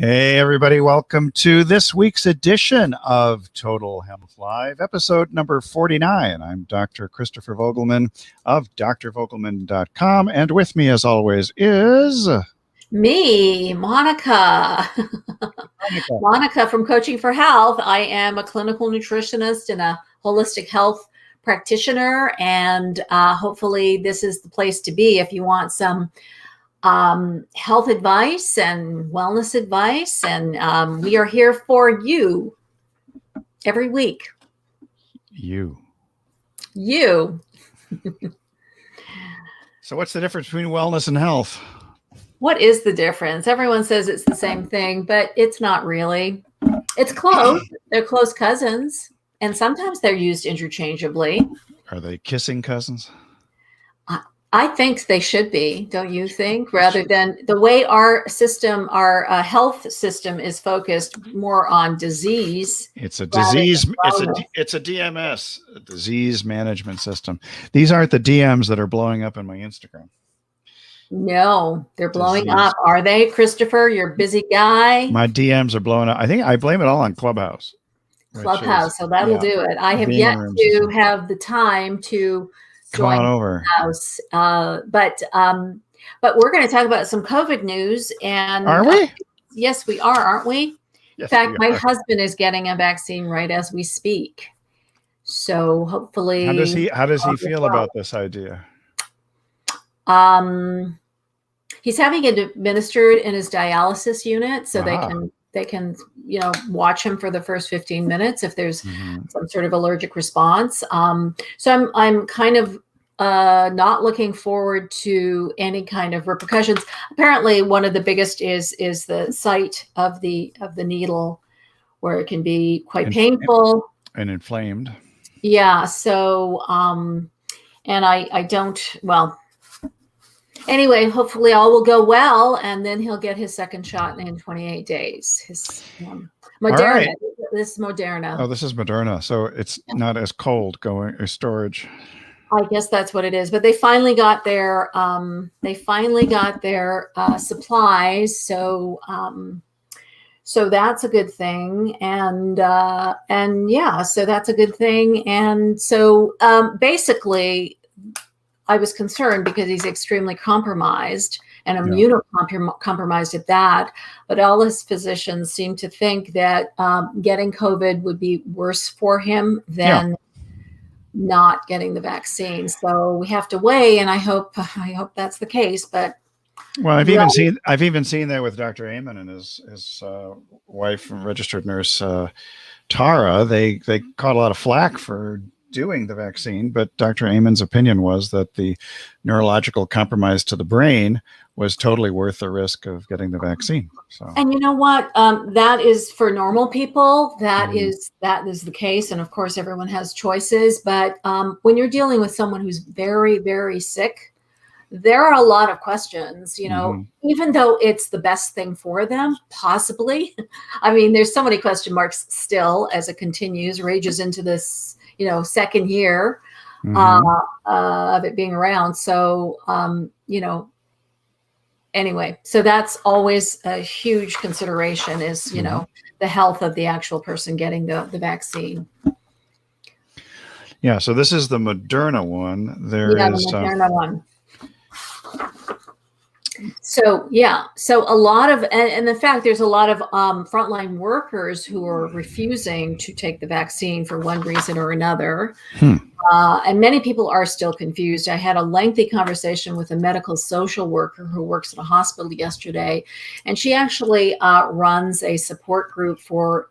Hey, everybody. Welcome to this week's edition of Total Health Live, episode number 49. I'm Dr. Christopher Vogelmann of drvogelmann.com. And with me, as always, is... Me, Monika. Monika from Coaching for Health. I am a clinical nutritionist and a holistic health practitioner. And hopefully this is the place to be if you want some health advice and wellness advice. And we are here for you every week. You. So what's the difference between wellness and health? What is the difference? Everyone says it's the same thing, but it's not really. It's close. They're close cousins, and sometimes they're used interchangeably. Are they kissing cousins? I think they should be, don't you think? Rather than the way our system, our health system is focused more on disease. It's a disease. It's a DMS, a disease management system. These aren't the DMs that are blowing up in my Instagram. No, they're blowing up. Are they, Christopher? You're a busy guy. My DMs are blowing up. I think I blame it all on Clubhouse. Clubhouse, so that'll do it. I have yet to have the time to come on over. House, but we're going to talk about some COVID news. And are we? Yes, we are, aren't we? Yes, in fact, my husband is getting a vaccine right as we speak. So hopefully, how does he feel about this idea? He's having it administered in his dialysis unit, so they can watch him for the first 15 minutes if there's some sort of allergic response. So I'm kind of not looking forward to any kind of repercussions. Apparently, one of the biggest is the site of the needle, where it can be quite painful and inflamed. Yeah. So and I don't Anyway, hopefully all will go well, and then he'll get his second shot in 28 days. His Moderna. Right. This is Moderna. Oh, this is Moderna. So it's not as cold going or storage. I guess that's what it is. But they finally got their supplies. So so that's a good thing. And yeah, so that's a good thing. And so basically, I was concerned because he's extremely compromised and immunocompromised at that. But all his physicians seem to think that getting COVID would be worse for him than not getting the vaccine. So we have to weigh, and I hope that's the case. But I've even seen that with Dr. Amen and his wife, registered nurse Tara. They caught a lot of flack for doing the vaccine, but Dr. Amen's opinion was that the neurological compromise to the brain was totally worth the risk of getting the vaccine. So, and you know what? That is for normal people. That is the case, and of course, everyone has choices. But when you're dealing with someone who's very, very sick, there are a lot of questions. Even though it's the best thing for them, possibly. I mean, there's so many question marks still as it rages into this second year of it being around. So, anyway, so that's always a huge consideration is, the health of the actual person getting the vaccine. Yeah. So this is the Moderna one. The Moderna one. So, yeah. So a lot of, and in fact, there's a lot of frontline workers who are refusing to take the vaccine for one reason or another. And many people are still confused. I had a lengthy conversation with a medical social worker who works at a hospital yesterday, and she actually runs a support group for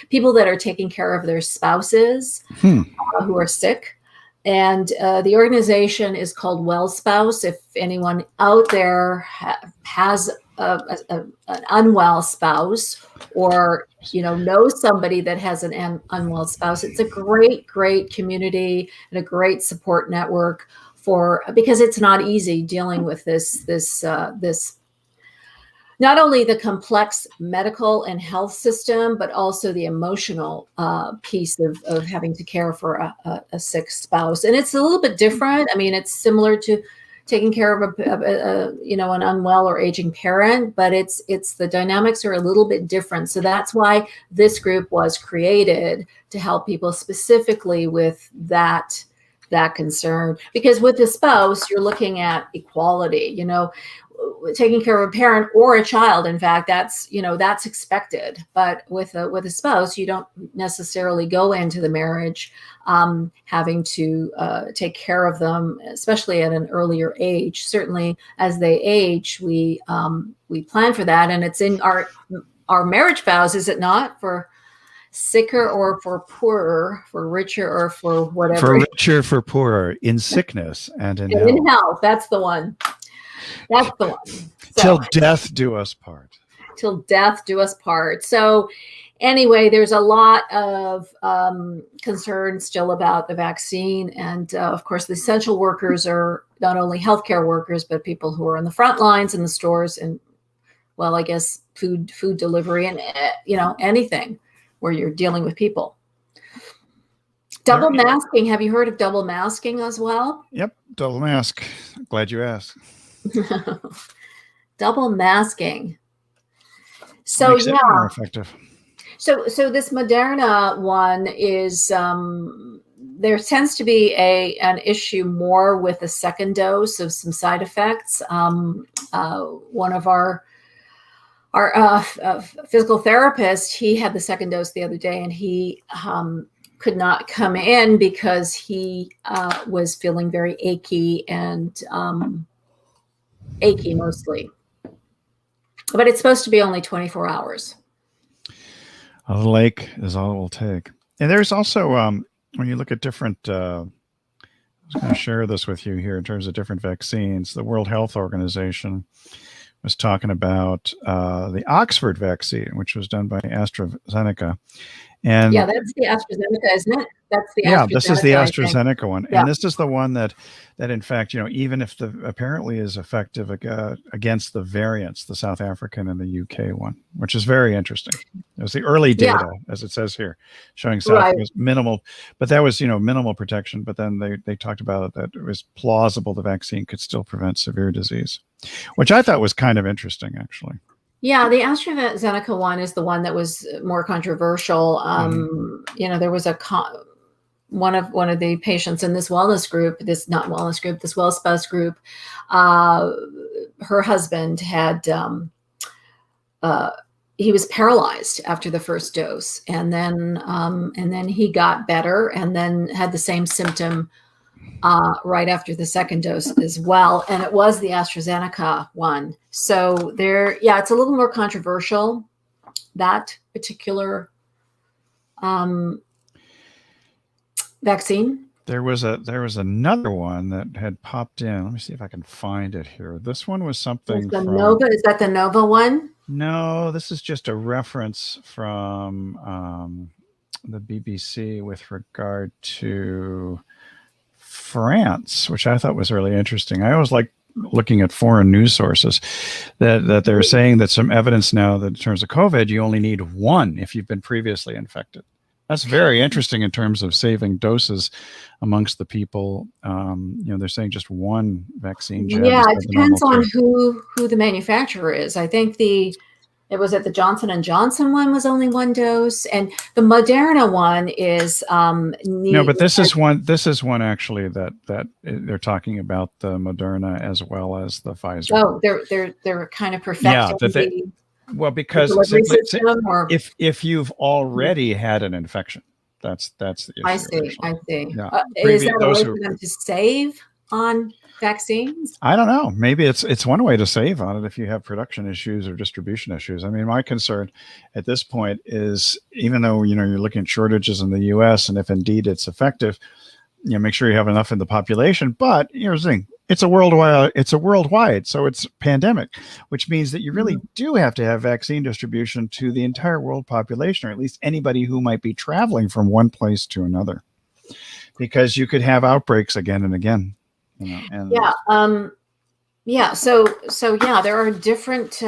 people that are taking care of their spouses who are sick. And the organization is called Well Spouse. If anyone out there has an unwell spouse or, knows somebody that has an unwell spouse, it's a great, great community and a great support network because it's not easy dealing with this not only the complex medical and health system, but also the emotional piece of having to care for a sick spouse. And it's a little bit different. I mean, it's similar to taking care of an unwell or aging parent, but it's the dynamics are a little bit different. So that's why this group was created, to help people specifically with that concern. Because with the spouse, you're looking at equality, taking care of a parent or a child. In fact, that's expected. But with a spouse, you don't necessarily go into the marriage having to take care of them, especially at an earlier age. Certainly, as they age, we plan for that, and it's in our marriage vows, is it not? For sicker or for poorer, for richer or for whatever. For richer, for poorer, in sickness and in health. In health, that's the one. That's the one. So, till death do us part. Till death do us part. So anyway, there's a lot of concern still about the vaccine. And of course, the essential workers are not only healthcare workers, but people who are in the front lines in the stores and, well, I guess food delivery and, anything where you're dealing with people. Double masking. Have you heard of double masking as well? Yep. Double mask. Glad you asked. Double masking. So makes it more effective. So this Moderna one is there tends to be an issue more with the second dose of some side effects. One of our physical therapist, he had the second dose the other day, and he could not come in because he was feeling very achy and achy mostly. But it's supposed to be only 24 hours. A lake is all it will take. And there's also, when you look at different, I was going to share this with you here in terms of different vaccines, the World Health Organization was talking about the Oxford vaccine, which was done by AstraZeneca. And yeah, that's the AstraZeneca, isn't it? That's the AstraZeneca. This is the AstraZeneca one. Yeah. And this is the one that in fact, even if apparently is effective against the variants, the South African and the UK one, which is very interesting. It was the early data, as it says here, showing South Africa was minimal, but that was, minimal protection. But then they talked about it, that it was plausible the vaccine could still prevent severe disease, which I thought was kind of interesting, actually. Yeah, the AstraZeneca one is the one that was more controversial. There was one of the patients in this wellness group, this well spouse group, her husband had he was paralyzed after the first dose, and then he got better, and then had the same symptom right after the second dose as well. And it was the AstraZeneca one. So it's a little more controversial, that particular vaccine. There was another one that had popped in. Let me see if I can find it here. This one was something from Nova. Is that the Nova one? No, this is just a reference from the BBC with regard to France, which I thought was really interesting. I always like looking at foreign news sources that they're saying that some evidence now that in terms of COVID, you only need one if you've been previously infected. That's very interesting in terms of saving doses amongst the people. They're saying just one vaccine jab. Yeah, it depends on who the manufacturer is. I think the Johnson & Johnson one was only one dose, and the Moderna one is no, but this is one actually that they're talking about, the Moderna as well as the Pfizer. Oh, they're kind of perfecting because if you've already had an infection, that's the issue. I see. Yeah. Is that a way for them to save on vaccines? I don't know. Maybe it's one way to save on it if you have production issues or distribution issues. I mean, my concern at this point is, even though you're looking at shortages in the U.S. and if indeed it's effective, make sure you have enough in the population. But here's the thing: it's a worldwide, so it's pandemic, which means that you really do have to have vaccine distribution to the entire world population, or at least anybody who might be traveling from one place to another, because you could have outbreaks again and again. So there are different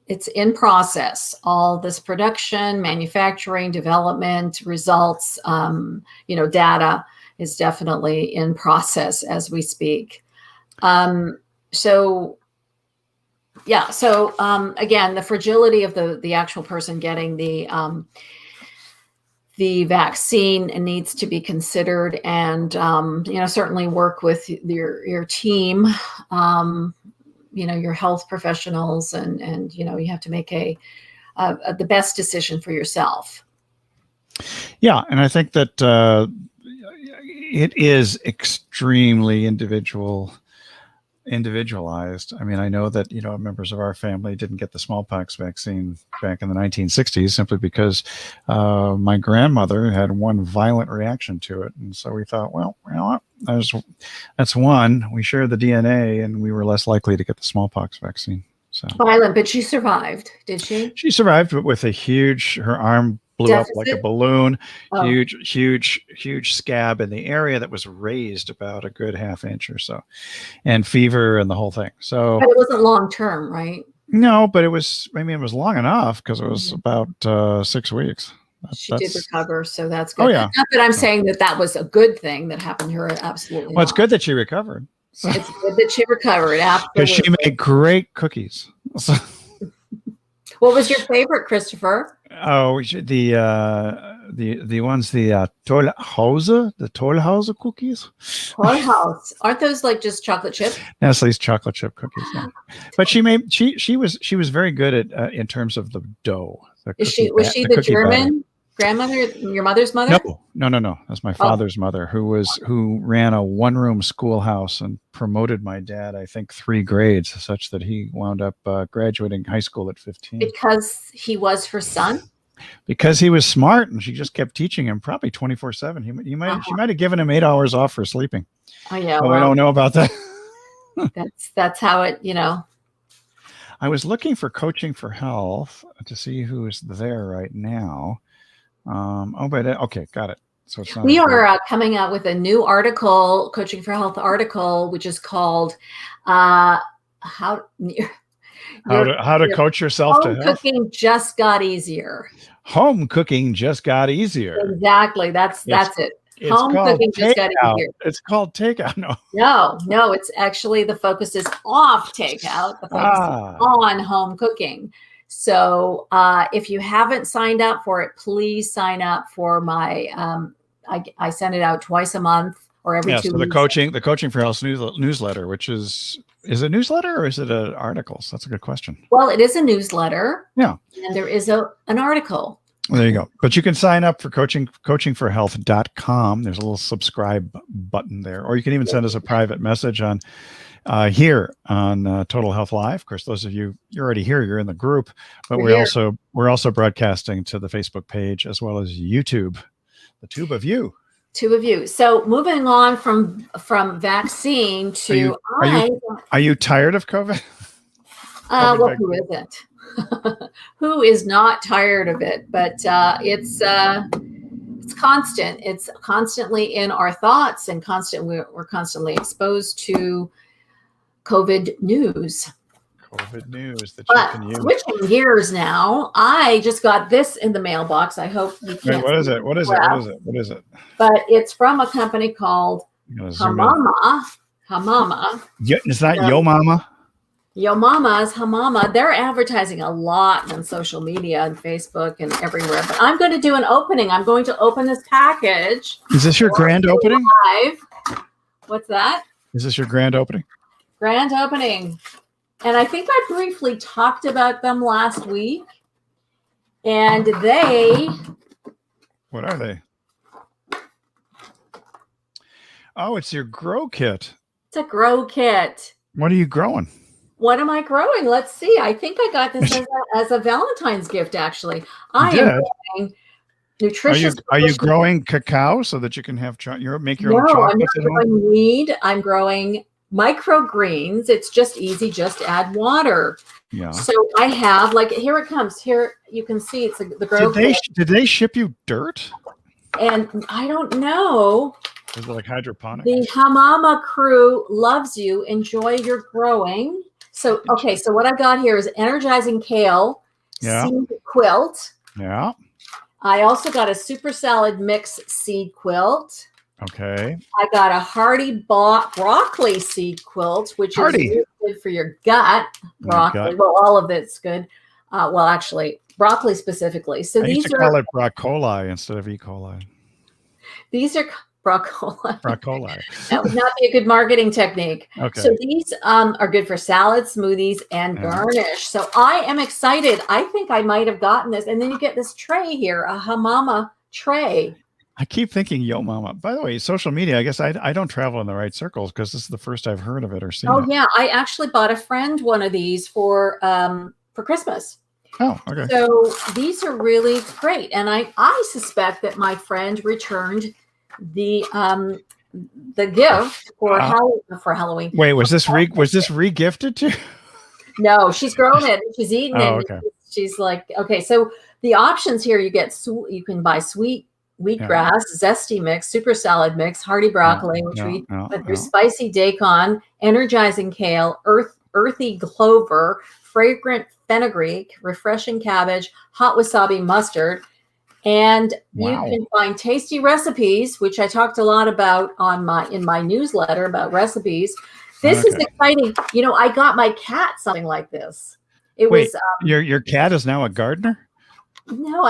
it's in process, all this production, manufacturing, development, results, data, is definitely in process as we speak. Again, the fragility of the actual person getting the vaccine needs to be considered, and certainly work with your team, your health professionals, and you have to make the best decision for yourself. Yeah, and I think that it is extremely individualized. I mean, I know that members of our family didn't get the smallpox vaccine back in the 1960s simply because my grandmother had one violent reaction to it, and so we thought, well, that's one. We share the DNA, and we were less likely to get the smallpox vaccine. So violent, but she survived, did she? She survived, but with her arm blew up like a balloon, huge scab in the area that was raised about a good half inch or so, and fever and the whole thing. So, but it wasn't long term, right? No, but it was long enough because it was about 6 weeks. She did recover, so that's good. Oh, yeah. Not that I'm saying that was a good thing that happened to her. Absolutely. Well, it's good that she recovered. So. It's good that she recovered. Absolutely. Because she made great cookies. So. What was your favorite, Christopher? Oh, the ones, the Tollhause cookies. Tollhouse, aren't those like just chocolate chip? Nestle's chocolate chip cookies. Yeah. But she was very good at in terms of the dough. Was she the German grandmother? Your mother's mother? No. That's my father's mother, who ran a one-room schoolhouse and promoted my dad, I think, 3 grades, such that he wound up graduating high school at 15. Because he was her son? Because he was smart, and she just kept teaching him probably 24/7. She might have given him 8 hours off for sleeping. Oh yeah, but we don't know about that. that's how it. I was looking for Coaching for Health to see who is there right now. Okay, got it. So we are coming out with a new article, Coaching for Health article, which is called "How to Coach Yourself to Health." Cooking just got easier. Home cooking just got easier. Exactly. That's it. Home cooking just got easier. It's called takeout. No. It's actually, the focus is off takeout. The focus is on home cooking. So if you haven't signed up for it, please sign up for my. I send it out twice a month or every 2 weeks. The Coaching for Health newsletter, which is a newsletter or is it an article? That's a good question. Well, it is a newsletter. Yeah. And there is an article. Well, there you go. But you can sign up for coachingforhealth.com. There's a little subscribe button there, or you can even send us a private message on here on Total Health Live. Of course, those of you're already here, you're in the group, but we're also broadcasting to the Facebook page as well as YouTube, the tube of you. Two of you. So moving on from vaccine to are you tired of COVID? Well, who isn't? Who is not tired of it? But it's constant. It's constantly in our thoughts, and we're constantly exposed to COVID news. COVID news that but you can use. Switching gears now, I just got this in the mailbox. I hope you can. Wait, what is it? What is it? But it's from a company called Hamama. Yeah, it's not Yo Mama. Yo Mama's Hamama. They're advertising a lot on social media and Facebook and everywhere. But I'm going to do an opening. I'm going to open this package. Is this your grand opening? Live. What's that? Is this your grand opening? Grand opening. And I think I briefly talked about them last week. And they... What are they? Oh, it's your grow kit. It's a grow kit. What are you growing? What am I growing? Let's see. I think I got this as a Valentine's gift, actually. I am growing nutritious. Are you growing cacao so that you can have make your own chocolate? No, I'm not growing weed. I'm growing microgreens. It's just easy. Just add water. Yeah. So I have, like, here it comes. Here you can see it's the grow kit. Did they ship you dirt? And I don't know. Is it like hydroponic? The Hamama crew loves you. Enjoy your growing. So, okay, so what I got here is energizing kale, seed quilt. Yeah. I also got a super salad mix seed quilt. Okay. I got a Hardy broccoli seed quilt, which is Hardy. really good for your gut. Broccoli. gut. Well, all of it's good. Well, actually, broccoli specifically. So I used these to are call it broccoli instead of E. coli. these are broccoli. Broccoli. That would not be a good marketing technique. Okay. So these are good for salads, smoothies, and garnish. So I am excited. I think I might have gotten this. And then you get this tray here, a Hamama tray. I keep thinking Yo Mama. By the way, social media, I guess I don't travel in the right circles because this is the first I've heard of it or seen it. Oh, yeah. I actually bought a friend one of these for Christmas. Oh, okay. So these are really great. And I suspect that my friend returned the gift for Halloween. Wait, was this re-gifted to? No, she's grown it. She's eaten it. Okay. She's like, okay. So the options here, you can buy sweet wheatgrass, zesty mix, super salad mix, hearty broccoli, there's spicy daikon, energizing kale, earthy clover, fragrant fenugreek, refreshing cabbage, hot wasabi mustard. And you can find tasty recipes, which I talked a lot about in my newsletter about recipes. This is exciting. You know, I got my cat something like this. Your cat is now a gardener? No,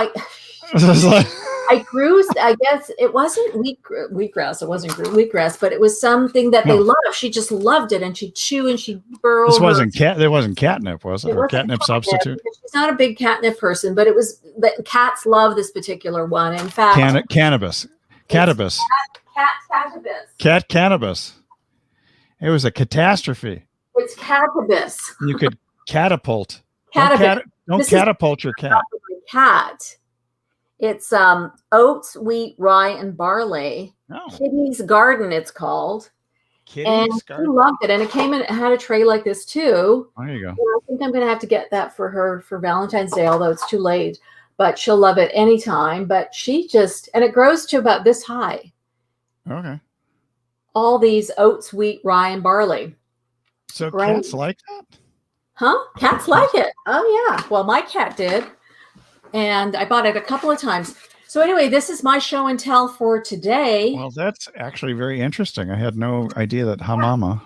I grew, I guess it wasn't wheatgrass. It wasn't wheatgrass, but it was something that they loved. She just loved it, and she'd chew and she'd burrow. There wasn't catnip, was it? Or catnip substitute? She's not a big catnip person, but it was that cats love this particular one. In fact, cannabis. Catabis. Cat cannabis. It was a catastrophe. It's catabis. You could catapult. Catabis. Don't catapult your cat. Cat. It's oats, wheat, rye, and barley. Kitty's Garden, it's called. Kitty's Garden. She loved it, and it came in. It had a tray like this too. There you go. I think I'm going to have to get that for her for Valentine's Day, although it's too late. But she'll love it anytime. But and it grows to about this high. Okay. All these oats, wheat, rye, and barley. So cats like that? Huh? Cats like it. Oh yeah. Well, my cat did. And I bought it a couple of times. So anyway, this is my show and tell for today. Well, that's actually very interesting. I had no idea that Hamama.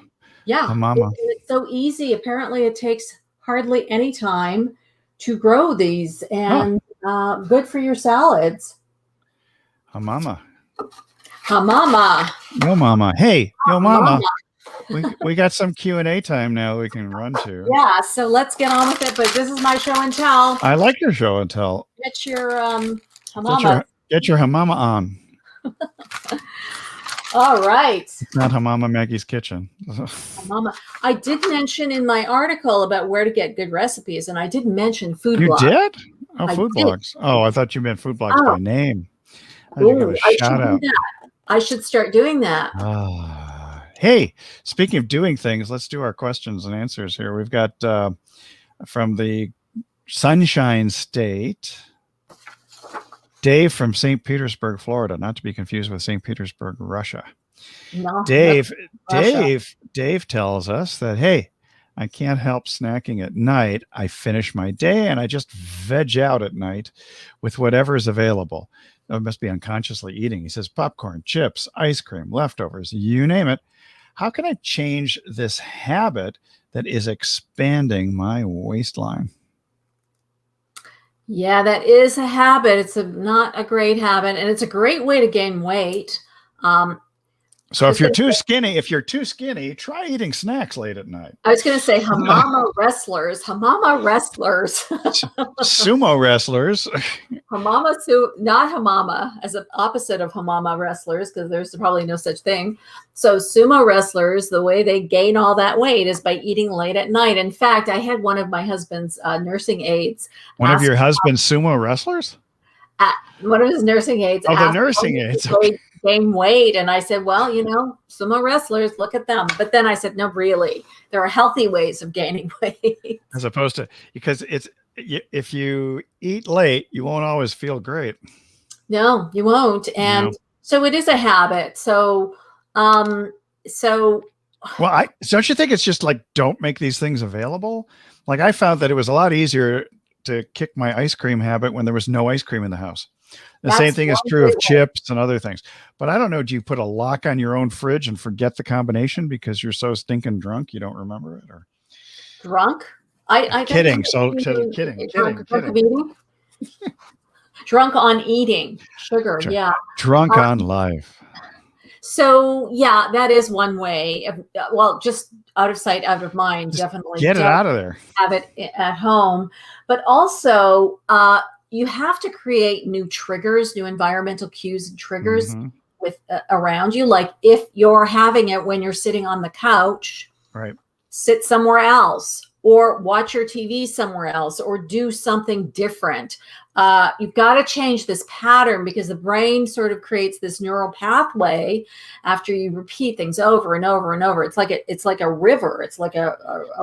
Yeah. Hamama. It's so easy. Apparently it takes hardly any time to grow these and good for your salads. Hamama. Hamama. Yo Mama. Hey, Yo Mama. We got some Q&A time now we can run to. Yeah, so let's get on with it. But this is my show and tell. I like your show and tell. Get your Hamama. Get your Hamama on. All right. It's not Hamama Maggie's Kitchen. Hamama. I did mention in my article about where to get good recipes, and I did mention food blogs. You did? Oh, food blogs. Oh, I thought you meant food blogs by name. I should start doing that. Hey, speaking of doing things, let's do our questions and answers here. We've got from the Sunshine State, Dave from St. Petersburg, Florida, not to be confused with St. Petersburg, Russia. No, Dave tells us that, hey, I can't help snacking at night. I finish my day and I just veg out at night with whatever is available. It must be unconsciously eating. He says popcorn, chips, ice cream, leftovers, you name it. How can I change this habit that is expanding my waistline? Yeah, that is a habit. It's not a great habit, and it's a great way to gain weight. So if you're too skinny, try eating snacks late at night. I was going to say Hamama wrestlers, sumo wrestlers. Not Hamama, as an opposite of Hamama wrestlers, because there's probably no such thing. So sumo wrestlers, the way they gain all that weight is by eating late at night. In fact, I had one of my husband's nursing aides. One of your husband's sumo wrestlers? One of his nursing aides. Oh, the nursing aides. Okay. Gain weight, and I said, well, sumo wrestlers, look at them. But then I said, no, really, there are healthy ways of gaining weight, as opposed to, because if you eat late, you won't always feel great. No, you won't. And so it is a habit. So well, don't you think it's just like, don't make these things available? Like I found that it was a lot easier to kick my ice cream habit when there was no ice cream in the house. The same thing is true of chips and other things. But I don't know, do you put a lock on your own fridge and forget the combination because you're so stinking drunk you don't remember it? Or drunk? I kidding. So kidding. Drunk of eating? Drunk on eating sugar. Yeah. Drunk on life. So yeah, that is one way. Well, just out of sight, out of mind. Just definitely get it out of there. Have it at home, but also you have to create new triggers, new environmental cues and triggers with around you. Like if you're having it when you're sitting on the couch, right? Sit somewhere else, or watch your TV somewhere else, or do something different. You've got to change this pattern because the brain sort of creates this neural pathway after you repeat things over and over and over. It's like a river. It's like a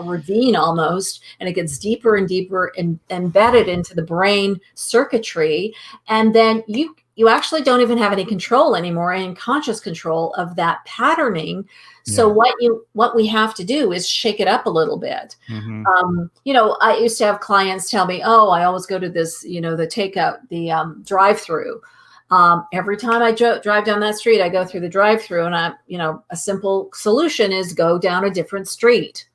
ravine almost, and it gets deeper and deeper and embedded into the brain circuitry. And then you actually don't even have any control anymore, any conscious control of that patterning. So what we have to do is shake it up a little bit. I used to have clients tell me, "Oh, I always go to this, the takeout, the drive-through. Every time I drive down that street, I go through the drive-through, and a simple solution is go down a different street.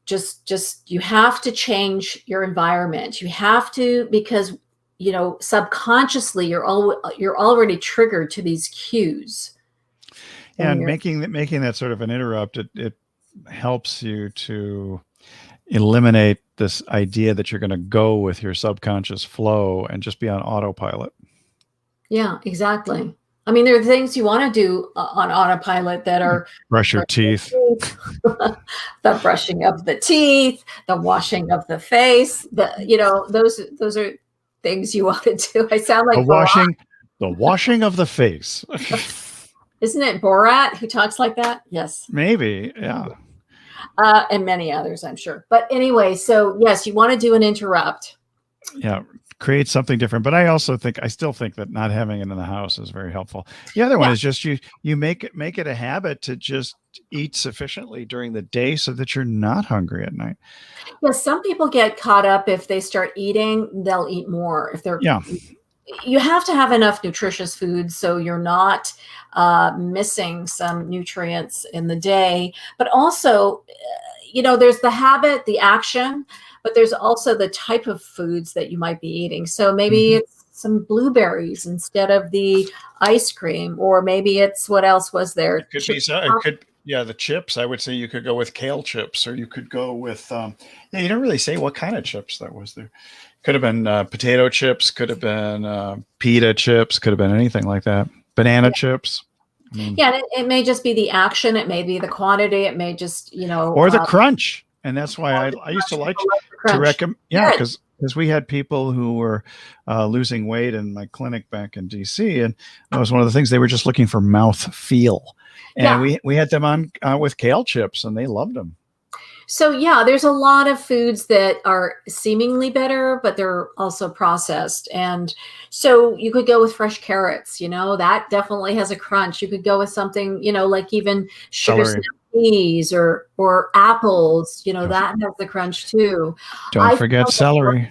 Just you have to change your environment. You have to, because subconsciously you're already triggered to these cues." And making that sort of an interrupt, it helps you to eliminate this idea that you're going to go with your subconscious flow and just be on autopilot. Yeah, exactly. I mean, there are things you want to do on autopilot that are brush your teeth, the brushing of the teeth, the washing of the face. Those are things you want to do. I sound like the washing of the face. Isn't it Borat who talks like that? Yes. Maybe, yeah. And many others, I'm sure. But anyway, so yes, you want to do an interrupt. Yeah, create something different. But I still think that not having it in the house is very helpful. The other one is just you make it a habit to just eat sufficiently during the day so that you're not hungry at night. Yes, some people get caught up if they start eating, they'll eat more. If they're you have to have enough nutritious foods so you're not missing some nutrients in the day. But also, there's the habit, the action, but there's also the type of foods that you might be eating. So maybe it's some blueberries instead of the ice cream, or maybe it's, what else was there? It could be so. The chips. I would say you could go with kale chips, or you could go with. You don't really say what kind of chips that was there. Could have been potato chips, could have been pita chips, could have been anything like that. Banana chips. It may just be the action. It may be the quantity. It may just, or the crunch. And that's why I used to like to recommend. Yeah, because we had people who were losing weight in my clinic back in DC, and that was one of the things. They were just looking for mouth feel, and we had them on with kale chips, and they loved them. So there's a lot of foods that are seemingly better, but they're also processed. And so you could go with fresh carrots, that definitely has a crunch. You could go with something, like even sugar snap peas or apples, that has the crunch too. Don't forget celery.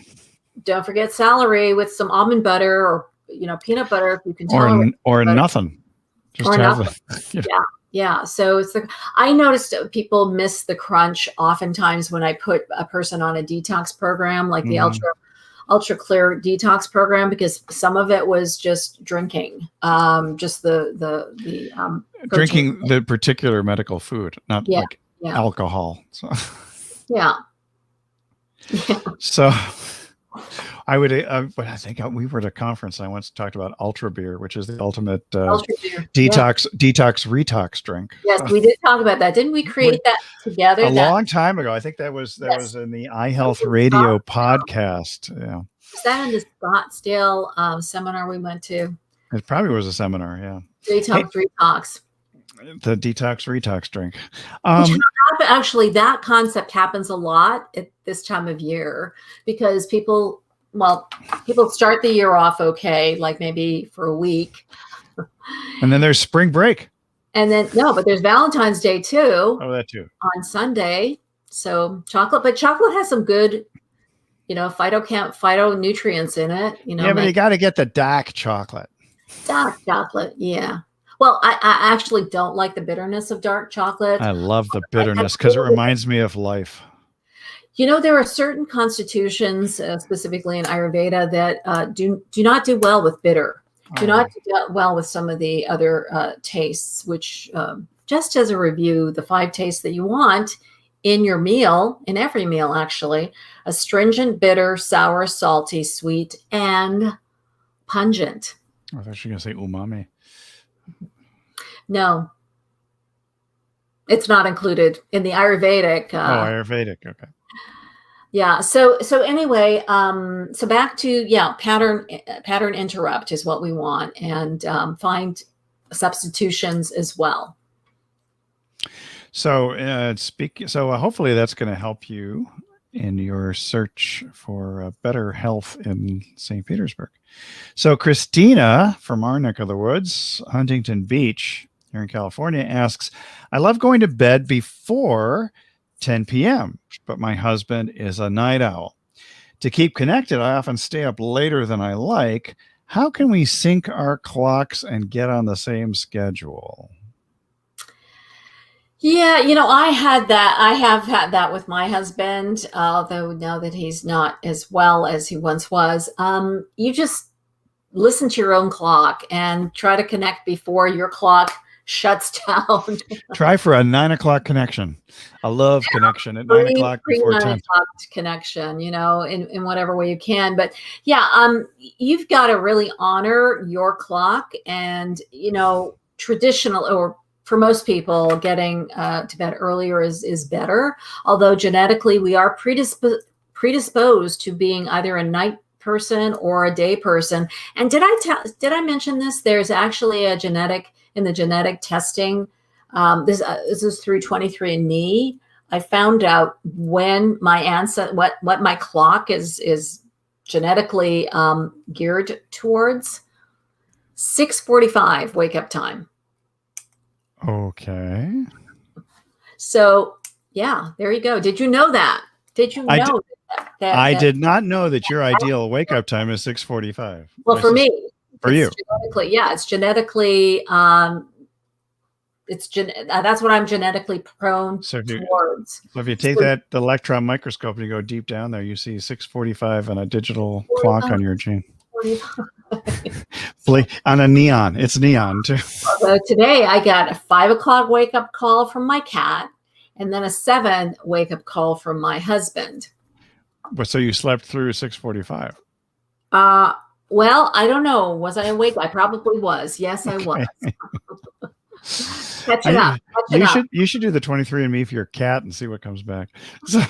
Don't forget celery with some almond butter or, peanut butter if you can tolerate. Or nothing. Just have nothing. Yeah. So I noticed people miss the crunch oftentimes when I put a person on a detox program, like the ultra clear detox program, because some of it was just drinking, just the drinking the particular medical food, not like alcohol. So. Yeah. So I would, but I think we were at a conference. I once talked about Ultra Beer, which is the ultimate detox retox drink. Yes, we did talk about that. Didn't we create that together? A long time ago. I think that was in the iHealth Radio podcast. Yeah. Was that in the Scottsdale seminar we went to? It probably was a seminar. Yeah. Retox. The detox retox drink. Actually, that concept happens a lot at this time of year because people start the year off okay, like maybe for a week. And then there's spring break. And then, but there's Valentine's Day too. Oh, that too. On Sunday. So chocolate has some good phytonutrients in it. Yeah, but you got to get the dark chocolate. Dark chocolate, yeah. Well, I actually don't like the bitterness of dark chocolate. I love the bitterness because it reminds me of life. There are certain constitutions, specifically in Ayurveda, that do not do well with bitter. Do not do well with some of the other tastes, which, just as a review, the 5 tastes that you want in your meal, in every meal actually: astringent, bitter, sour, salty, sweet, and pungent. I was actually going to say umami. No, it's not included in the Ayurvedic. Ayurvedic. Okay. Yeah. So anyway, so back to, pattern interrupt is what we want, and find substitutions as well. So hopefully that's going to help you in your search for better health in St. Petersburg. So Christina from our neck of the woods, Huntington Beach here in California, asks, I love going to bed before 10 p.m., but my husband is a night owl. To keep connected, I often stay up later than I like. How can we sync our clocks and get on the same schedule? Yeah, I have had that with my husband, although now that he's not as well as he once was. You just listen to your own clock and try to connect before your clock shuts down. Try for a 9 o'clock connection. A love connection at 9 o'clock before 10. 9 o'clock connection, in whatever way you can. But you've got to really honor your clock, and, traditional, or for most people, getting to bed earlier is better. Although genetically we are predisposed to being either a night person or a day person. And did I mention this? There's actually a genetic, in the genetic testing. This is through 23andMe. I found out when my what my clock is genetically geared towards. 6:45 wake up time. Okay. So there you go. Did you know that? Did you know that? I did not know that your ideal wake up time is 6:45. Well, for me, for you, it's genetically. That's what I'm genetically prone towards. So if you take that electron microscope and you go deep down there, you see 6:45 on a digital clock on your gene. On a neon. It's neon too. So today I got a 5 o'clock wake up call from my cat, and then a 7 wake up call from my husband. But so you slept through 6:45. Well, I don't know. Was I awake? I probably was. Yes, I was. Catch it up. You should do the 23andMe for your cat and see what comes back. So,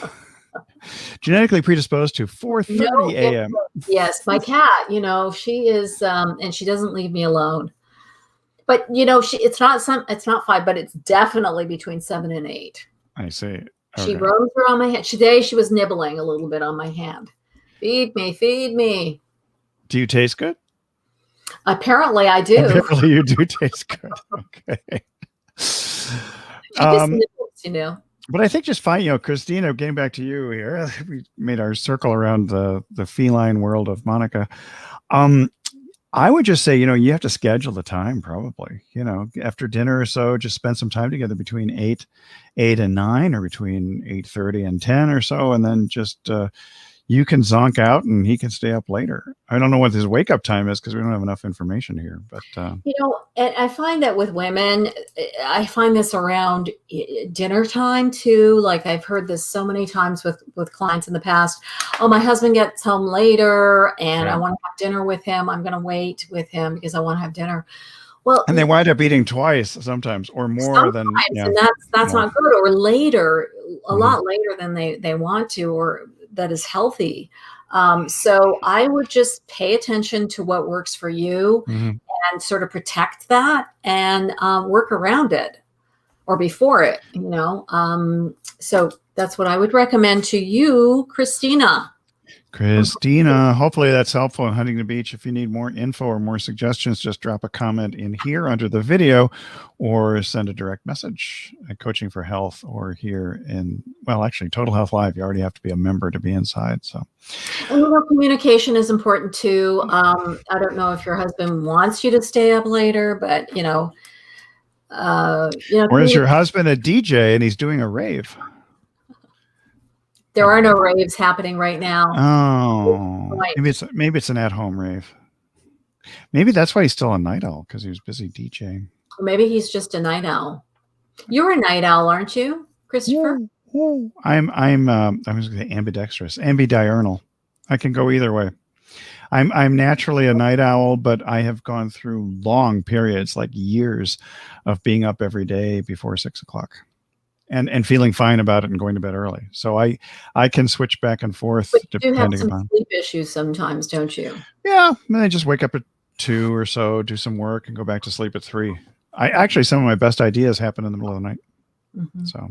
genetically predisposed to 4:30 a.m. Yes, my cat. She is, and she doesn't leave me alone. But it's not 5, but it's definitely between 7 and 8. I see. Okay. She roams around my hand. Today she was nibbling a little bit on my hand. Feed me, feed me. Do you taste good? Apparently I do. Apparently you do taste good. Okay. She just nibbles, But I think just fine, Christina, getting back to you here, we made our circle around the feline world of Monika. I would just say, you have to schedule the time probably, after dinner or so, just spend some time together between 8 and 9, or between 8:30 and 10 or so. And then just, you can zonk out and he can stay up later. I don't know what his wake up time is because we don't have enough information here, but and I find that with women, I find this around dinner time too. Like I've heard this so many times with clients in the past. Oh, my husband gets home later and I want to have dinner with him. I'm going to wait with him because I want to have dinner. Well, and they wind up eating twice sometimes, or more than, and that's not good, or later, a lot later than they want to, or that is healthy. So I would just pay attention to what works for you and sort of protect that and work around it or before it, So that's what I would recommend to you, Christina. Christina, hopefully that's helpful in Huntington Beach. If you need more info or more suggestions, just drop a comment in here under the video or send a direct message at Coaching for Health or here in, well, actually Total Health Live. You already have to be a member to be inside. So, and communication is important too. I don't know if your husband wants you to stay up later, but or is your husband a DJ and he's doing a rave? There are no raves happening right now. Oh, maybe it's an at-home rave. Maybe that's why he's still a night owl, because he was busy DJing. Maybe he's just a night owl. You're a night owl, aren't you, Christopher? I'm going to say ambidextrous, ambidiurnal. I can go either way. I'm naturally a night owl, but I have gone through long periods, like years, of being up every day before 6 o'clock. And feeling fine about it and going to bed early. So I can switch back and forth. But you do have some sleep issues sometimes, don't you? Yeah. And I just wake up at 2 or so, do some work and go back to sleep at 3. Some of my best ideas happen in the middle of the night. So,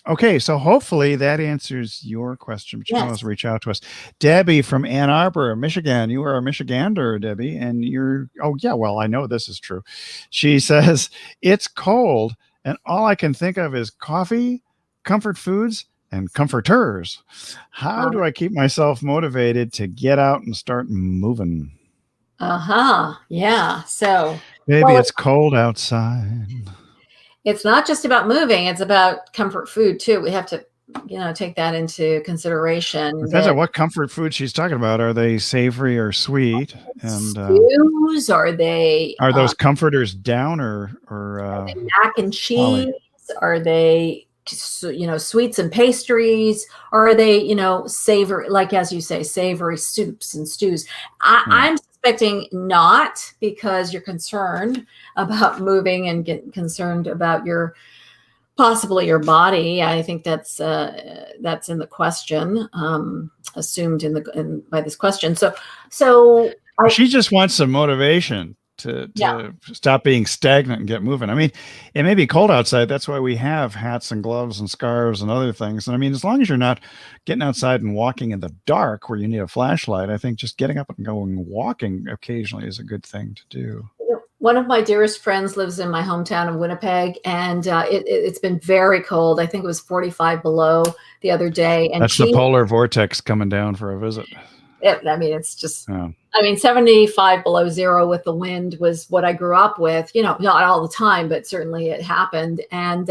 okay. So hopefully that answers your question, but you can always reach out to us. Debbie from Ann Arbor, Michigan. You are a Michigander, Debbie, and well, I know this is true. She says, it's cold. And all I can think of is coffee, comfort foods, and comforters. How do I keep myself motivated to get out and start moving? Yeah. So maybe it's cold outside. It's not just about moving. It's about comfort food too. We have to, take that into consideration. Depends on what comfort food she's talking about. Are they savory or sweet? And stews? Are they? Are those comforters down or are they mac and cheese? Are they, sweets and pastries? Or are they, savory, like as you say, savory soups and stews? I'm suspecting not, because you're concerned about moving and getting concerned about possibly your body. I think that's in the question, assumed by this question. So she just wants some motivation to stop being stagnant and get moving. I mean, it may be cold outside. That's why we have hats and gloves and scarves and other things. And I mean, as long as you're not getting outside and walking in the dark where you need a flashlight, I think just getting up and going walking occasionally is a good thing to do. One of my dearest friends lives in my hometown of Winnipeg, and it's been very cold. I think it was 45 below the other day. And that's the polar vortex coming down for a visit. It's just, 75 below zero with the wind was what I grew up with, not all the time, but certainly it happened. And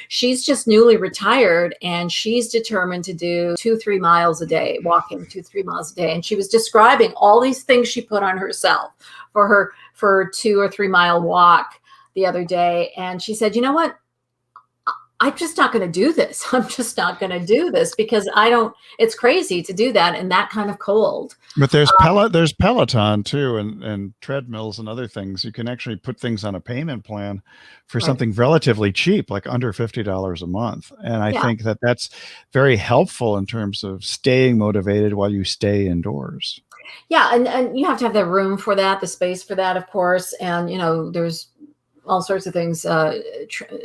she's just newly retired, and she's determined to do 2-3 miles a day, walking 2-3 miles a day. And she was describing all these things she put on herself for 2 or 3 mile walk the other day. And she said, you know what? I'm just not going to do this. I'm just not going to do this because it's crazy to do that in that kind of cold. But there's Peloton too, and treadmills and other things. You can actually put things on a payment plan for something relatively cheap, like under $50 a month. And I think that's very helpful in terms of staying motivated while you stay indoors. Yeah. And you have to have the room for that, the space for that, of course. And, there's all sorts of things,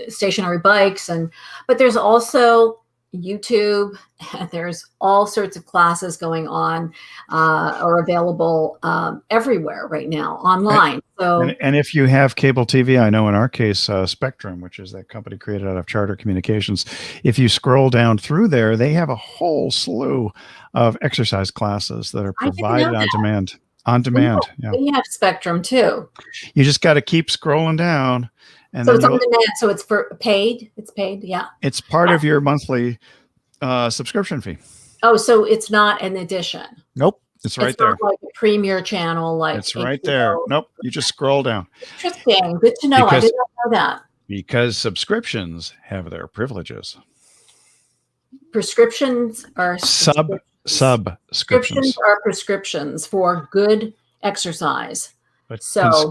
stationary bikes, but there's also YouTube. There's all sorts of classes going on, or available everywhere right now online. And if you have cable TV, I know in our case, Spectrum, which is that company created out of Charter Communications, if you scroll down through there, they have a whole slew of exercise classes that are provided on demand. On demand. Yeah. We have Spectrum too. You just got to keep scrolling down. And so it's on demand. So it's paid. It's paid. Yeah. It's part of your monthly subscription fee. Oh, so it's not an addition. Nope. It's right there. Not like a premier channel. It's right there. Nope. You just scroll down. Interesting. Good to know. I did not know that. Because subscriptions have their privileges. Prescriptions are subscriptions are prescriptions for good exercise. But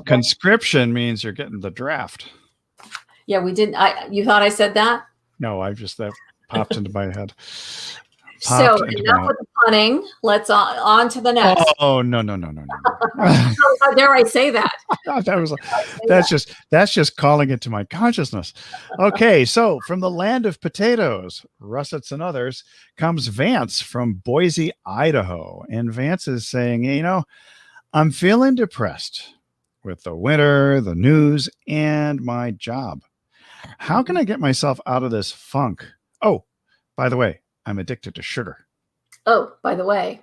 conscription means you're getting the draft. Yeah, we didn't. You thought I said that? No, that popped into my head. So into enough my with the punning. Let's on to the next. Oh, no, no, no, no, no, no. How dare I say that? That was Say that's that. just calling into my consciousness. Okay, so from the land of potatoes, russets and others, comes Vance from Boise, Idaho. And Vance is saying, I'm feeling depressed with the winter, the news, and my job. How can I get myself out of this funk? Oh, by the way, I'm addicted to sugar. Oh, by the way,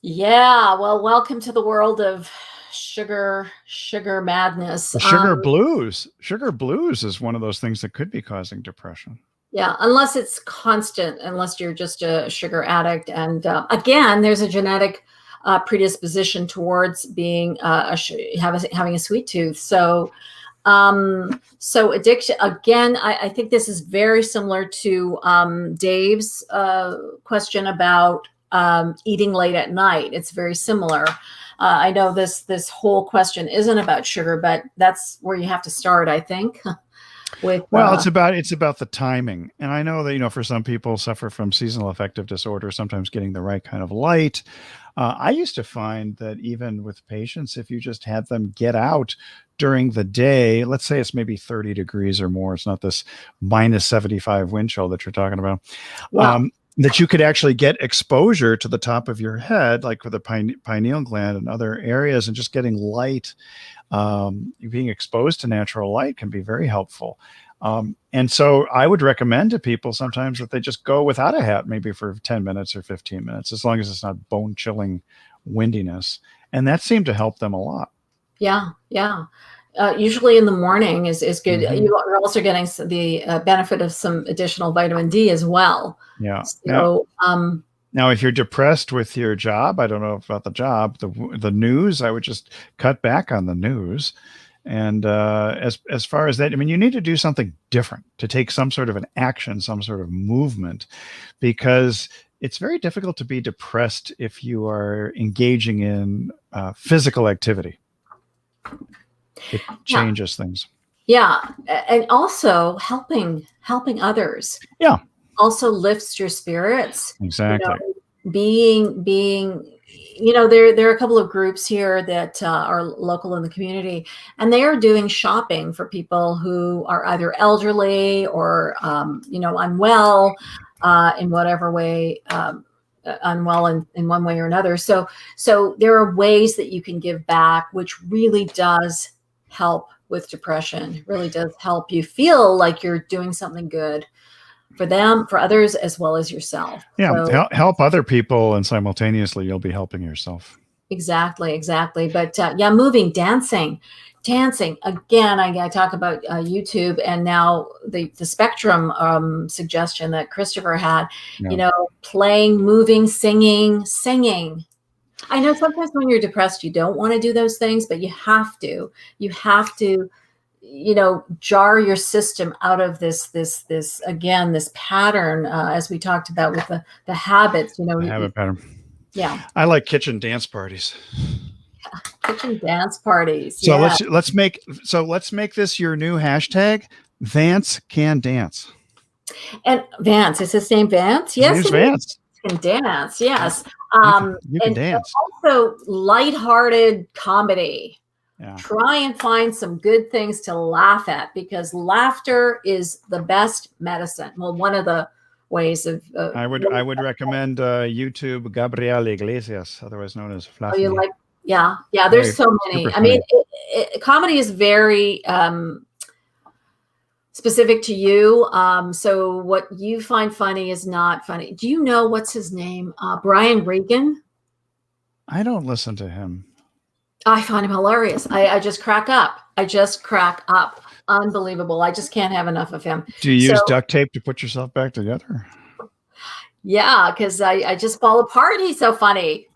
yeah. Well, welcome to the world of sugar madness. The sugar blues. Sugar blues is one of those things that could be causing depression. Yeah, unless it's constant, unless you're just a sugar addict. And again, there's a genetic predisposition towards being having a sweet tooth. So, so addiction, again, I think this is very similar to Dave's question about eating late at night. It's very similar. I know this whole question isn't about sugar, but that's where you have to start, I think. Well, it's about the timing. And I know that, for some people suffer from seasonal affective disorder, sometimes getting the right kind of light. I used to find that even with patients, if you just had them get out during the day, let's say it's maybe 30 degrees or more, it's not this minus 75 wind chill that you're talking about, Wow. that you could actually get exposure to the top of your head, like with the pineal gland and other areas, and just getting light. Being exposed to natural light can be very helpful. And so I would recommend to people sometimes that they just go without a hat, maybe for 10 minutes or 15 minutes, as long as it's not bone chilling windiness. And that seemed to help them a lot. Yeah. Yeah. Usually in the morning is good. Mm-hmm. You're also getting the benefit of some additional vitamin D as well. Yeah. So, now, if you're depressed with your job, I don't know about the job, the news, I would just cut back on the news. And as far as that, I mean, you need to do something different, to take some sort of an action, some sort of movement, because it's very difficult to be depressed if you are engaging in physical activity. It changes things. Yeah. And also helping others. Yeah. Also lifts your spirits. Exactly. Being, there are a couple of groups here that are local in the community, and they are doing shopping for people who are either elderly or, unwell in whatever way, unwell in one way or another. So there are ways that you can give back, which really does help with depression. It really does help you feel like you're doing something good for them, for others, as well as yourself. Yeah, so, help other people, and simultaneously you'll be helping yourself. Exactly. But moving, dancing. Again, I talk about YouTube, and now the spectrum suggestion that Christopher had. Yeah. Playing, moving, singing. I know sometimes when you're depressed, you don't want to do those things, but you have to. Jar your system out of this pattern, as we talked about with the habits, habit pattern. Yeah. I like kitchen dance parties. Kitchen dance parties. So let's make this your new hashtag. Vance can dance. And Vance, is his name Vance? Yes. Here's Vance. Can dance. Yes. You can dance. Also lighthearted comedy. Yeah. Try and find some good things to laugh at, because laughter is the best medicine. Well, one of the ways of I would recommend YouTube Gabriel Iglesias, otherwise known as Fluffy. Oh, you like? Yeah. There's so many. I mean, comedy is very specific to you. So what you find funny is not funny. Do you know what's his name? Brian Regan. I don't listen to him. I find him hilarious. I just crack up. Unbelievable. I just can't have enough of him. Do you use duct tape to put yourself back together? Yeah, because I just fall apart. He's so funny.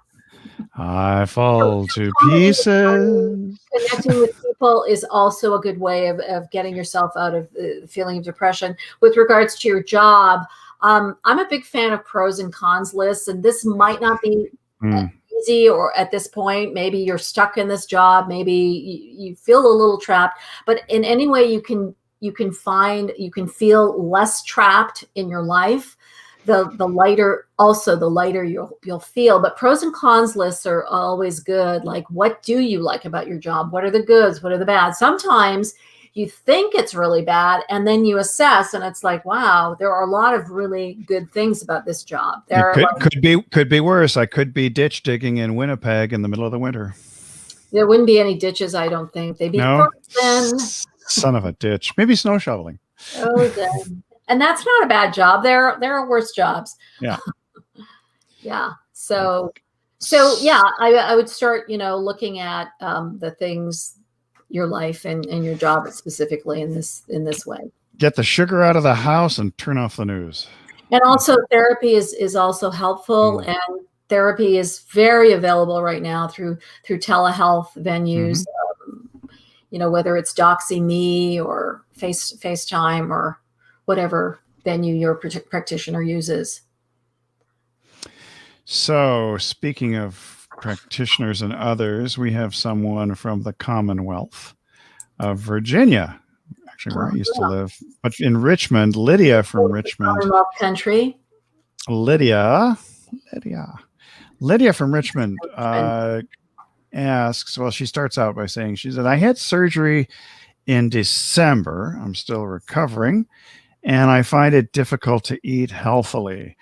I fall to pieces. Connecting with people is also a good way of getting yourself out of the feeling of depression. With regards to your job, I'm a big fan of pros and cons lists, and this might not be easy, or at this point, maybe you're stuck in this job, maybe you feel a little trapped, but in any way you can feel less trapped in your life, the lighter, also the lighter you'll feel. But pros and cons lists are always good. Like, what do you like about your job? What are the goods? What are the bads? Sometimes you think it's really bad, and then you assess, and it's like, wow, there are a lot of really good things about this job. It could be worse. I could be ditch digging in Winnipeg in the middle of the winter. There wouldn't be any ditches, I don't think. They'd be frozen. Son of a ditch. Maybe snow shoveling. Oh, then. And that's not a bad job. There are worse jobs. Yeah. Yeah. So yeah, I would start, looking at the things, your life and your job specifically in this way. Get the sugar out of the house and turn off the news. And also therapy is also helpful. And therapy is very available right now through telehealth venues, whether it's DoxyMe or FaceTime or whatever venue your practitioner uses. So speaking of practitioners and others, we have someone from the Commonwealth of Virginia, actually where I used to live, but in Richmond, Lydia from Richmond. Commonwealth country. Lydia from Richmond asks, well, she starts out by saying, she said, I had surgery in December. I'm still recovering, and I find it difficult to eat healthily.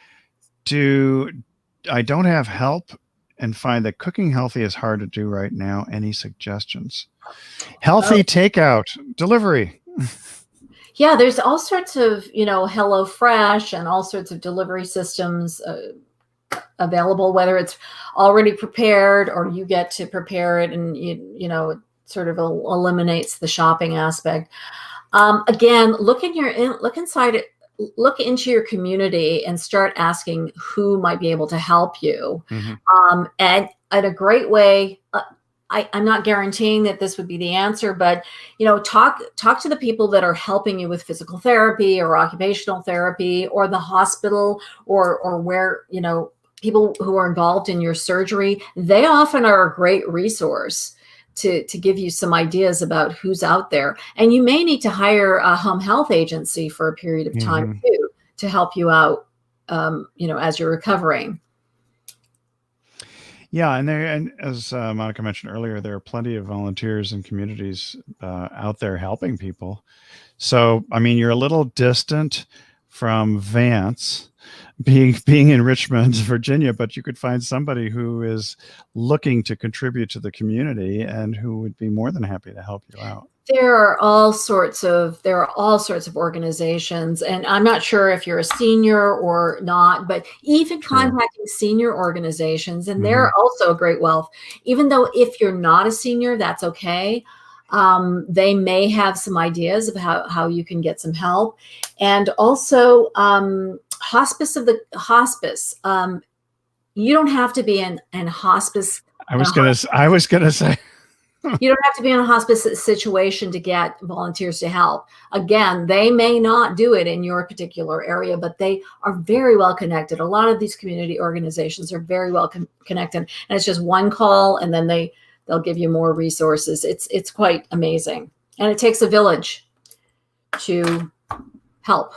I don't have help and find that cooking healthy is hard to do right now. Any suggestions? Healthy takeout, delivery. Yeah, there's all sorts of, HelloFresh and all sorts of delivery systems available, whether it's already prepared or you get to prepare it, and it sort of eliminates the shopping aspect. Again, look inside it. Look into your community and start asking who might be able to help you. And a great way, I'm not guaranteeing that this would be the answer, but talk to the people that are helping you with physical therapy or occupational therapy, or the hospital, or where people who are involved in your surgery. They often are a great resource to give you some ideas about who's out there. And you may need to hire a home health agency for a period of time too, to help you out, as you're recovering. Yeah. And as Monika mentioned earlier, there are plenty of volunteers and communities out there helping people. So, I mean, you're a little distant from Vance, being in Richmond, Virginia, but you could find somebody who is looking to contribute to the community and who would be more than happy to help you out. There are all sorts of organizations, and I'm not sure if you're a senior or not, but even contacting senior organizations, and they're also a great wealth. Even though if you're not a senior, that's okay. They may have some ideas of how you can get some help. And also hospice. You don't have to be in hospice. I was gonna say. You don't have to be in a hospice situation to get volunteers to help. Again, they may not do it in your particular area, but they are very well connected. A lot of these community organizations are very well connected, and it's just one call, and then they'll give you more resources. It's quite amazing, and it takes a village to help.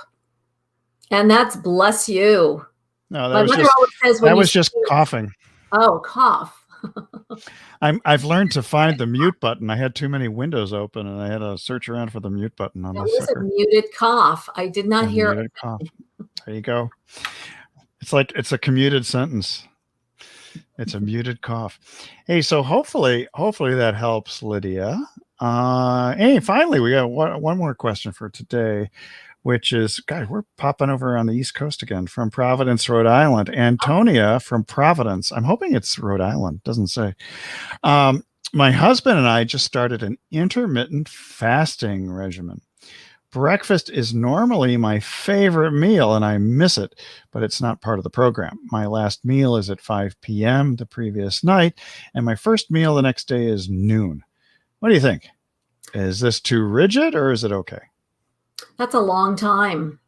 And that's bless you. No, that was just coughing. Oh, cough. I've learned to find the mute button. I had too many windows open, and I had to search around for the mute button on this sucker. It was a muted cough. I did not hear it. Cough. There you go. It's a commuted sentence. It's a muted cough. Hey, so hopefully that helps, Lydia. Hey, finally, we got one more question for today, which is, God, we're popping over on the East Coast again, from Providence, Rhode Island. Antonia from Providence. I'm hoping it's Rhode Island. Doesn't say. My husband and I just started an intermittent fasting regimen. Breakfast is normally my favorite meal, and I miss it, but it's not part of the program. My last meal is at 5 p.m. the previous night, and my first meal the next day is noon. What do you think? Is this too rigid, or is it okay? That's a long time.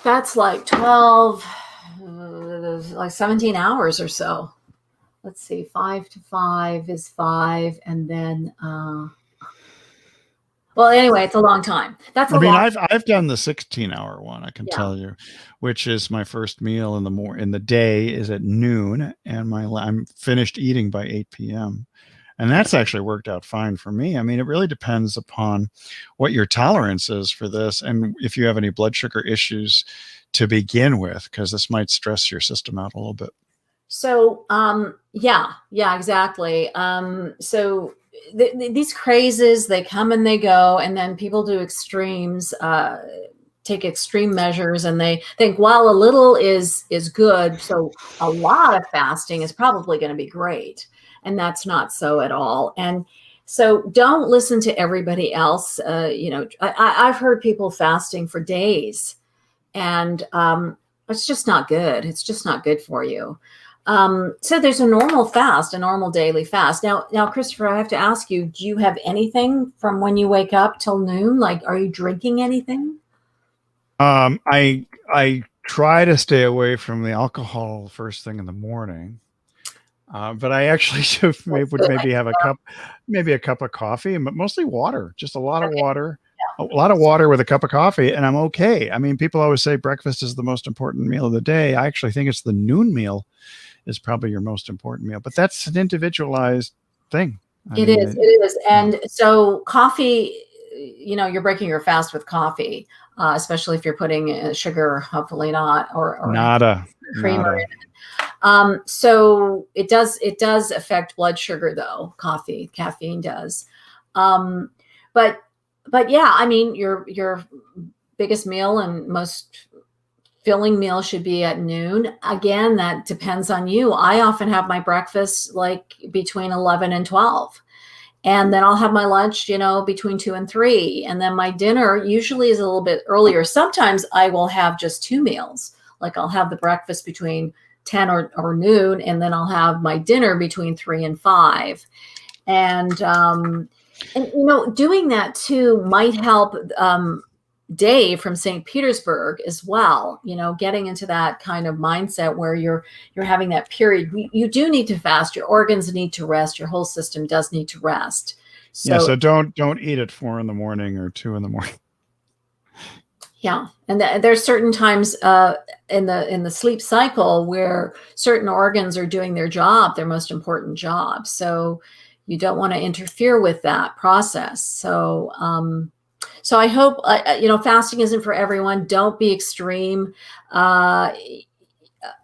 That's like 12, like 17 hours or so. Let's see, 5 to 5 is 5. And then Well, anyway, it's a long time. That's a I mean, long. I've done the 16-hour one, I can Yeah. tell you, which is my first meal in the day is at noon, and I'm finished eating by 8 p.m. And that's actually worked out fine for me. I mean, it really depends upon what your tolerance is for this, and if you have any blood sugar issues to begin with, because this might stress your system out a little bit. So, yeah, exactly. So these crazes, they come and they go, and then people do extremes, take extreme measures, and they think, well, a little is good, so a lot of fasting is probably going to be great, and that's not so at all. And so, don't listen to everybody else. I've heard people fasting for days, and it's just not good. It's just not good for you. So there's a normal fast, a normal daily fast. Now, Christopher, I have to ask you, do you have anything from when you wake up till noon? Like, are you drinking anything? I try to stay away from the alcohol first thing in the morning, but I actually That's would good. maybe have maybe a cup of coffee, but mostly water, just a lot of Okay. water, a lot of water with a cup of coffee, and I'm okay. I mean, people always say breakfast is the most important meal of the day. I actually think it's the noon meal is probably your most important meal, but that's an individualized thing. I It mean, is. It is. yeah, And so coffee, you're breaking your fast with coffee, especially if you're putting sugar, hopefully not, or nada, creamer. nada. So it does affect blood sugar though, caffeine does. Um, but yeah, I mean your biggest meal and most filling meal should be at noon. Again, that depends on you. I often have my breakfast like between 11 and 12. And then I'll have my lunch, between 2 and 3. And then my dinner usually is a little bit earlier. Sometimes I will have just two meals. Like I'll have the breakfast between 10 or noon, and then I'll have my dinner between 3 and 5. And doing that too might help Dave from St. Petersburg as well, getting into that kind of mindset where you're having that period. You do need to fast. Your organs need to rest. Your whole system does need to rest. Yeah, So so don't eat at 4 in the morning or 2 in the morning. yeah, and there's certain times in the sleep cycle where certain organs are doing their job, their most important job. So you don't want to interfere with that process. So I hope fasting isn't for everyone. Don't be extreme. Uh,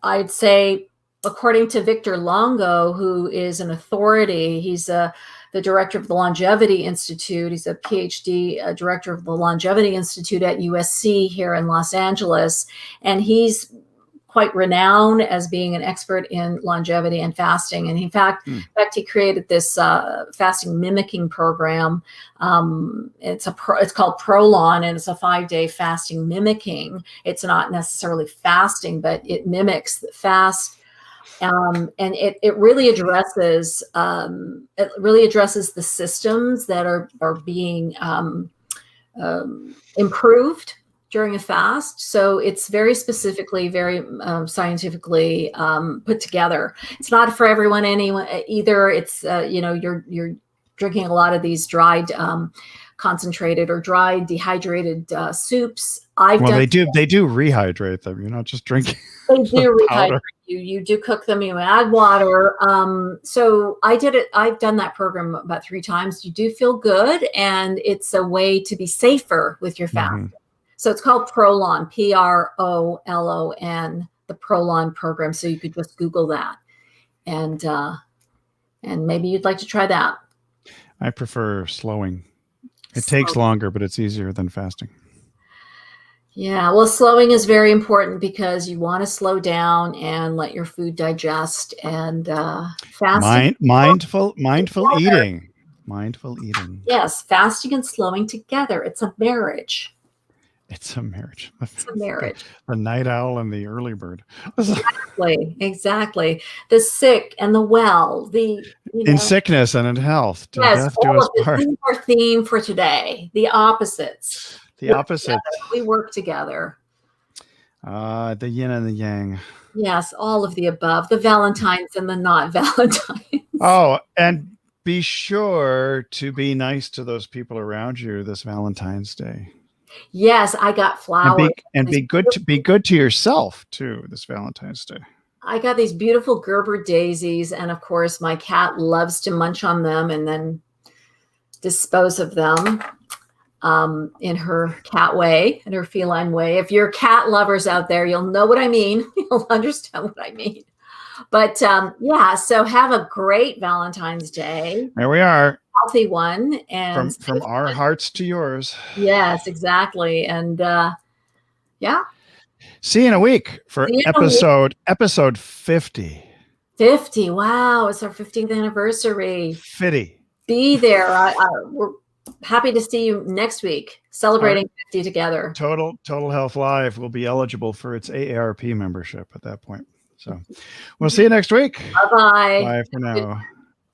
I'd say, according to Victor Longo, who is an authority, he's the director of the Longevity Institute. He's a PhD director of the Longevity Institute at USC here in Los Angeles, and he's quite renowned as being an expert in longevity and fasting. And in fact, he created this fasting mimicking program. It's called Prolon, and it's a 5-day fasting mimicking. It's not necessarily fasting, but it mimics the fast. And it really addresses the systems that are being improved during a fast. So it's very specifically, very scientifically put together. It's not for everyone either. It's you're drinking a lot of these dried concentrated or dried dehydrated soups. They do rehydrate them. You're not just drinking They do powder. rehydrate you. You do cook them. You add water. So I did it. I've done that program about 3 times. You do feel good, and it's a way to be safer with your fast. Mm-hmm. So it's called Prolon, Prolon, the Prolon program. So you could just Google that, and maybe you'd like to try that. I prefer slowing. It takes longer, but it's easier than fasting. Yeah, well, slowing is very important because you want to slow down and let your food digest, and fasting. Mindful eating. Mindful eating. Yes, fasting and slowing together. It's a marriage. It's a marriage. It's a marriage. The night owl and the early bird. Exactly. The sick and the well. In sickness and in health. Yes, Death do us part. This is our theme for today. The opposites. The opposites. We work together. The yin and the yang. Yes, all of the above. The Valentines and the not Valentines. Oh, and be sure to be nice to those people around you this Valentine's Day. Yes, I got flowers. And be good to yourself too this Valentine's Day. I got these beautiful Gerber daisies, and of course my cat loves to munch on them and then dispose of them in her cat way, in her feline way. If you're cat lovers out there, you'll know what I mean. You'll understand what I mean. But yeah, so have a great Valentine's Day. There we are. Healthy one. And from our hearts to yours. Yes, exactly. And yeah. See you in a week for episode 50. 50. Wow, it's our 50th anniversary. 50. Be there. We're happy to see you next week, celebrating 50 together. Total Health Live will be eligible for its AARP membership at that point. So we'll see you next week. Bye-bye. Bye for now.